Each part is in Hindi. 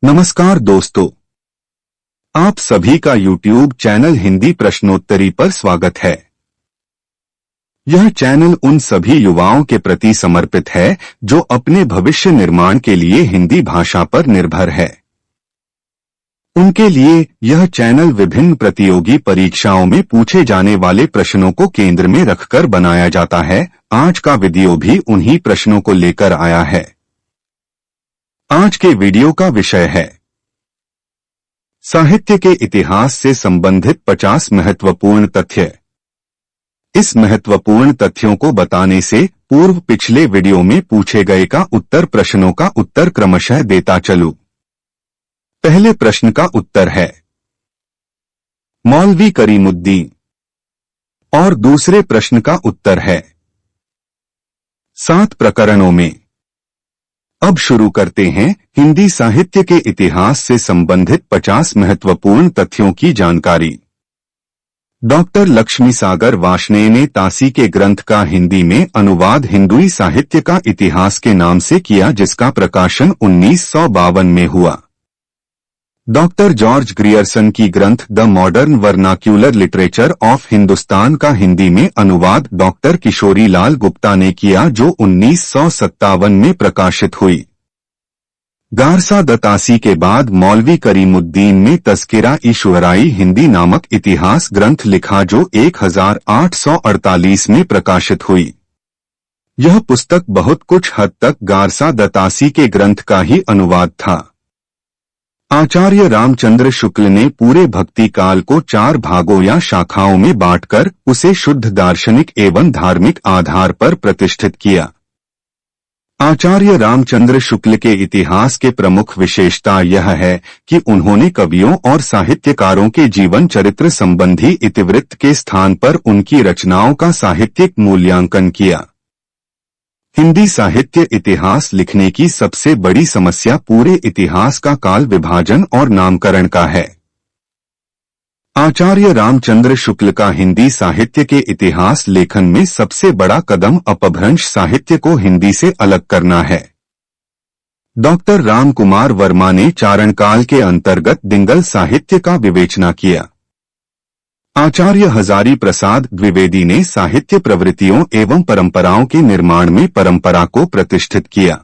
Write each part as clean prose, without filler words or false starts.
नमस्कार दोस्तों, आप सभी का YouTube चैनल हिंदी प्रश्नोत्तरी पर स्वागत है। यह चैनल उन सभी युवाओं के प्रति समर्पित है जो अपने भविष्य निर्माण के लिए हिंदी भाषा पर निर्भर है। उनके लिए यह चैनल विभिन्न प्रतियोगी परीक्षाओं में पूछे जाने वाले प्रश्नों को केंद्र में रखकर बनाया जाता है। आज का वीडियो भी उन्हीं प्रश्नों को लेकर आया है। आज के वीडियो का विषय है साहित्य के इतिहास से संबंधित 50 महत्वपूर्ण तथ्य। इस महत्वपूर्ण तथ्यों को बताने से पूर्व पिछले वीडियो में पूछे गए का उत्तर प्रश्नों का उत्तर क्रमशः देता चलूं। पहले प्रश्न का उत्तर है मौलवी करीमुद्दीन और दूसरे प्रश्न का उत्तर है 7 प्रकरणों में। अब शुरू करते हैं हिंदी साहित्य के इतिहास से संबंधित 50 महत्वपूर्ण तथ्यों की जानकारी। डॉक्टर लक्ष्मी सागर वार्ष्णेय ने तासी के ग्रंथ का हिंदी में अनुवाद हिंदुई साहित्य का इतिहास के नाम से किया, जिसका प्रकाशन 1952 में हुआ। डॉक्टर जॉर्ज ग्रियर्सन की ग्रंथ the modern vernacular literature of Hindustan का हिंदी में अनुवाद डॉक्टर किशोरी लाल गुप्ता ने किया, जो 1957 में प्रकाशित हुई। गारसा दतासी के बाद मौलवी करीमुद्दीन ने तज़किरा-ए-शुअराई हिंदी नामक इतिहास ग्रंथ लिखा, जो 1848 में प्रकाशित हुई। यह पुस्तक बहुत कुछ हद तक गारसा दतासी के ग्रंथ का ही अनुवाद था। आचार्य रामचंद्र शुक्ल ने पूरे भक्ति काल को 4 भागों या शाखाओं में बांटकर उसे शुद्ध दार्शनिक एवं धार्मिक आधार पर प्रतिष्ठित किया। आचार्य रामचंद्र शुक्ल के इतिहास के प्रमुख विशेषता यह है कि उन्होंने कवियों और साहित्यकारों के जीवन चरित्र संबंधी इतिवृत्त के स्थान पर उनकी रचनाओं का साहित्यिक मूल्यांकन किया। हिंदी साहित्य इतिहास लिखने की सबसे बड़ी समस्या पूरे इतिहास का काल विभाजन और नामकरण का है। आचार्य रामचंद्र शुक्ल का हिंदी साहित्य के इतिहास लेखन में सबसे बड़ा कदम अपभ्रंश साहित्य को हिंदी से अलग करना है। डॉक्टर राम कुमार वर्मा ने चारणकाल के अंतर्गत दिंगल साहित्य का विवेचना किया। आचार्य हजारी प्रसाद द्विवेदी ने साहित्य प्रवृत्तियों एवं परंपराओं के निर्माण में परंपरा को प्रतिष्ठित किया।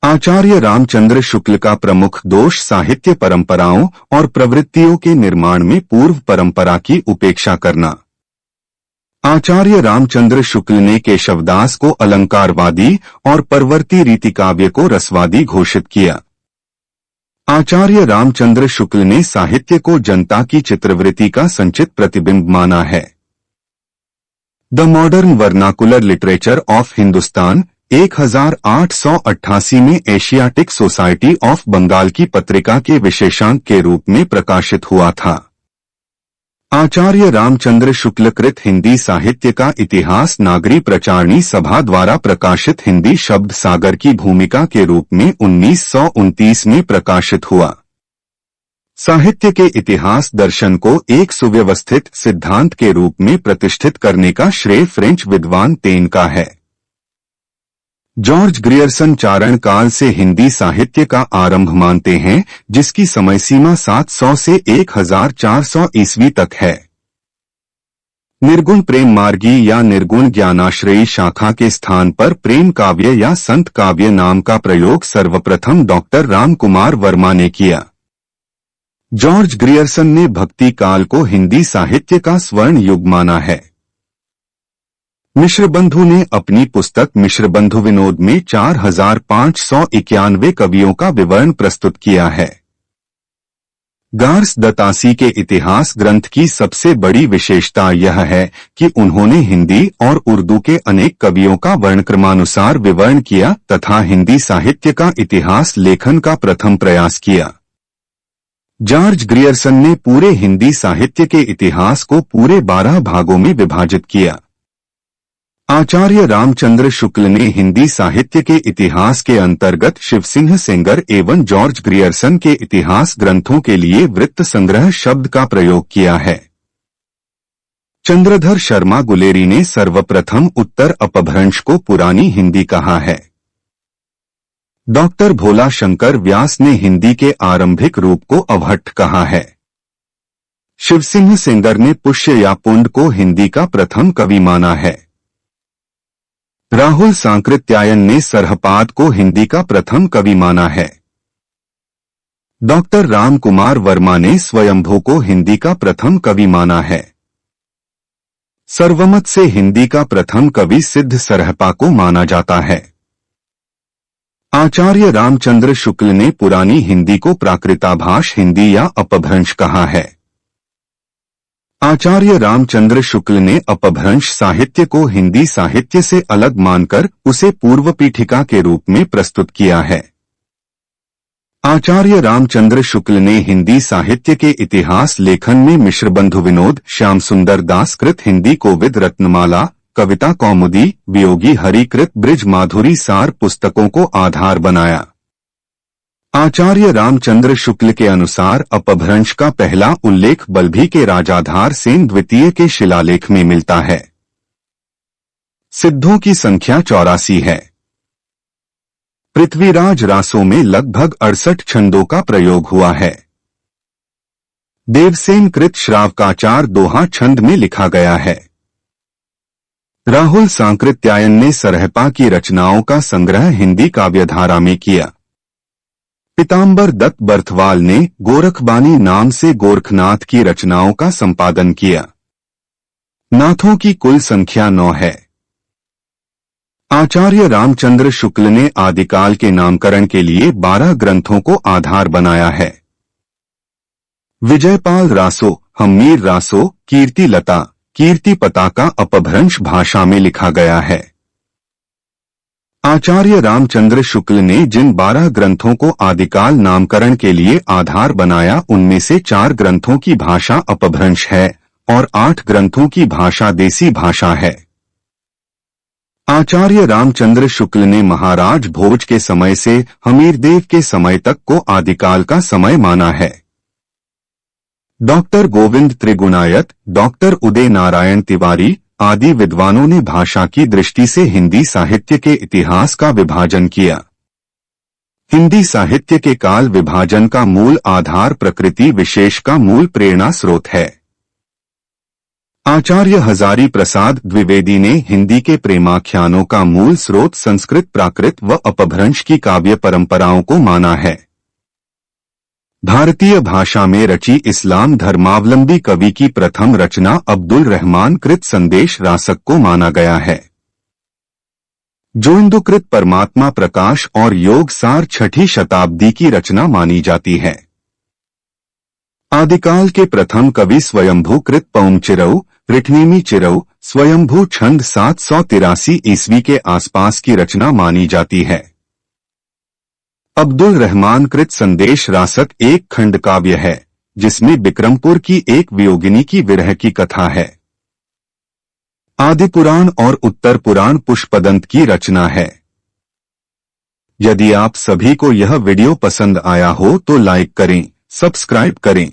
आचार्य रामचंद्र शुक्ल का प्रमुख दोष साहित्य परंपराओं और प्रवृत्तियों के निर्माण में पूर्व परंपरा की उपेक्षा करना। आचार्य रामचंद्र शुक्ल ने केशवदास को अलंकारवादी और परवर्ती रीतिकाव्य को रसवादी घोषित किया। आचार्य रामचंद्र शुक्ल ने साहित्य को जनता की चित्रवृत्ति का संचित प्रतिबिंब माना है। The modern vernacular literature of Hindustan 1888 में एशियाटिक सोसाइटी ऑफ बंगाल की पत्रिका के विशेषांक के रूप में प्रकाशित हुआ था। आचार्य रामचंद्र शुक्ल कृत हिंदी साहित्य का इतिहास नागरी प्रचारणी सभा द्वारा प्रकाशित हिंदी शब्द सागर की भूमिका के रूप में 1929 में प्रकाशित हुआ। साहित्य के इतिहास दर्शन को एक सुव्यवस्थित सिद्धांत के रूप में प्रतिष्ठित करने का श्रेय फ्रेंच विद्वान तेन का है। जॉर्ज ग्रियर्सन चारण काल से हिंदी साहित्य का आरंभ मानते हैं, जिसकी समय सीमा 700 से 1400 ईस्वी तक है। निर्गुण प्रेम मार्गी या निर्गुण ज्ञानाश्रयी शाखा के स्थान पर प्रेम काव्य या संत काव्य नाम का प्रयोग सर्वप्रथम डॉक्टर राम कुमार वर्मा ने किया। जॉर्ज ग्रियर्सन ने भक्ति काल को हिंदी साहित्य का स्वर्ण युग माना है। मिश्रबंधु ने अपनी पुस्तक मिश्रबंधु विनोद में 4591 कवियों का विवरण प्रस्तुत किया है। गार्स दतासी के इतिहास ग्रंथ की सबसे बड़ी विशेषता यह है कि उन्होंने हिंदी और उर्दू के अनेक कवियों का वर्णक्रमानुसार विवरण किया तथा हिंदी साहित्य का इतिहास लेखन का प्रथम प्रयास किया। जॉर्ज ग्रियर्सन ने पूरे हिंदी साहित्य के इतिहास को पूरे 12 भागों में विभाजित किया। आचार्य रामचंद्र शुक्ल ने हिंदी साहित्य के इतिहास के अंतर्गत शिवसिंह सेंगर एवं जॉर्ज ग्रियर्सन के इतिहास ग्रंथों के लिए वृत्त संग्रह शब्द का प्रयोग किया है। चंद्रधर शर्मा गुलेरी ने सर्वप्रथम उत्तर अपभ्रंश को पुरानी हिंदी कहा है। डॉक्टर भोला शंकर व्यास ने हिंदी के आरंभिक रूप को अवहट्ठ कहा है। शिवसिंह सेंगर ने पुष्य या पुंड को हिंदी का प्रथम कवि माना है। राहुल सांकृत्यायन ने सरहपाद को हिंदी का प्रथम कवि माना है। डॉक्टर राम कुमार वर्मा ने स्वयंभू को हिंदी का प्रथम कवि माना है। सर्वमत से हिंदी का प्रथम कवि सिद्ध सरहपा को माना जाता है। आचार्य रामचंद्र शुक्ल ने पुरानी हिंदी को प्राकृताभाष हिंदी या अपभ्रंश कहा है। आचार्य रामचंद्र शुक्ल ने अपभ्रंश साहित्य को हिंदी साहित्य से अलग मानकर उसे पूर्व पीठिका के रूप में प्रस्तुत किया है। आचार्य रामचंद्र शुक्ल ने हिंदी साहित्य के इतिहास लेखन में मिश्रबंधु विनोद श्याम सुंदर दास कृत हिंदी कोविद रत्नमाला, कविता कौमुदी, वियोगी हरिकृत ब्रिज माधुरी सार पुस्तकों को आधार बनाया। आचार्य रामचंद्र शुक्ल के अनुसार अपभ्रंश का पहला उल्लेख बल्भी के राजाधार सेन द्वितीय के शिलालेख में मिलता है। सिद्धों की संख्या 84 है। पृथ्वीराज रासों में लगभग 68 छंदों का प्रयोग हुआ है। देवसेन कृत श्रावकाचार दोहा छंद में लिखा गया है। राहुल सांकृत्यायन ने सरहपा की रचनाओं का संग्रह हिंदी काव्यधारा में किया। पीताम्बर दत्त बर्थवाल ने गोरखबानी नाम से गोरखनाथ की रचनाओं का संपादन किया। नाथों की कुल संख्या 9 है। आचार्य रामचंद्र शुक्ल ने आदिकाल के नामकरण के लिए 12 ग्रंथों को आधार बनाया है। विजयपाल रासो, हम्मीर रासो, कीर्ति लता, कीर्ति पताका अपभ्रंश भाषा में लिखा गया है। आचार्य रामचंद्र शुक्ल ने जिन 12 ग्रंथों को आदिकाल नामकरण के लिए आधार बनाया उनमें से 4 ग्रंथों की भाषा अपभ्रंश है और 8 ग्रंथों की भाषा देसी भाषा है। आचार्य रामचंद्र शुक्ल ने महाराज भोज के समय से हमीरदेव के समय तक को आदिकाल का समय माना है। डॉक्टर गोविंद त्रिगुणायत, डॉक्टर उदय नारायण तिवारी आदि विद्वानों ने भाषा की दृष्टि से हिंदी साहित्य के इतिहास का विभाजन किया। हिंदी साहित्य के काल विभाजन का मूल आधार प्रकृति विशेष का मूल प्रेरणा स्रोत है। आचार्य हजारी प्रसाद द्विवेदी ने हिंदी के प्रेमाख्यानों का मूल स्रोत संस्कृत प्राकृत व अपभ्रंश की काव्य परंपराओं को माना है। भारतीय भाषा में रची इस्लाम धर्मावलंबी कवि की प्रथम रचना अब्दुल रहमान कृत संदेश रासक को माना गया है। जोइंदुकृत परमात्मा प्रकाश और योग सार 6ठी शताब्दी की रचना मानी जाती है। आदिकाल के प्रथम कवि स्वयंभू कृत पौम चिरऊ, रिठनीमी चिरऊ, स्वयंभू छंद 783 ईस्वी के आसपास की रचना मानी जाती है। अब्दुल रहमान कृत संदेश रासक एक खंड काव्य है जिसमें बिक्रमपुर की एक वियोगिनी की विरह की कथा है। आदि पुराण और उत्तर पुराण पुष्पदंत की रचना है। यदि आप सभी को यह वीडियो पसंद आया हो तो लाइक करें, सब्सक्राइब करें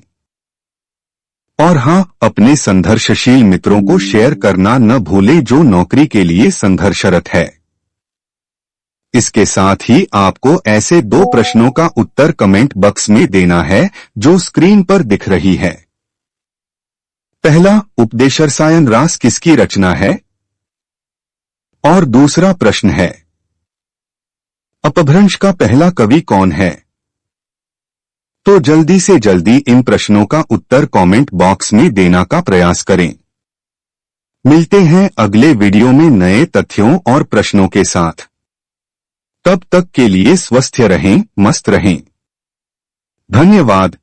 और हाँ, अपने संघर्षशील मित्रों को शेयर करना न भूलें जो नौकरी के लिए संघर्षरत है। इसके साथ ही आपको ऐसे 2 प्रश्नों का उत्तर कमेंट बॉक्स में देना है जो स्क्रीन पर दिख रही है। पहला, उपदेशरसायन रास किसकी रचना है? और दूसरा प्रश्न है, अपभ्रंश का पहला कवि कौन है? तो जल्दी से जल्दी इन प्रश्नों का उत्तर कमेंट बॉक्स में देना का प्रयास करें। मिलते हैं अगले वीडियो में नए तथ्यों और प्रश्नों के साथ। तब तक के लिए स्वस्थ रहें, मस्त रहें। धन्यवाद।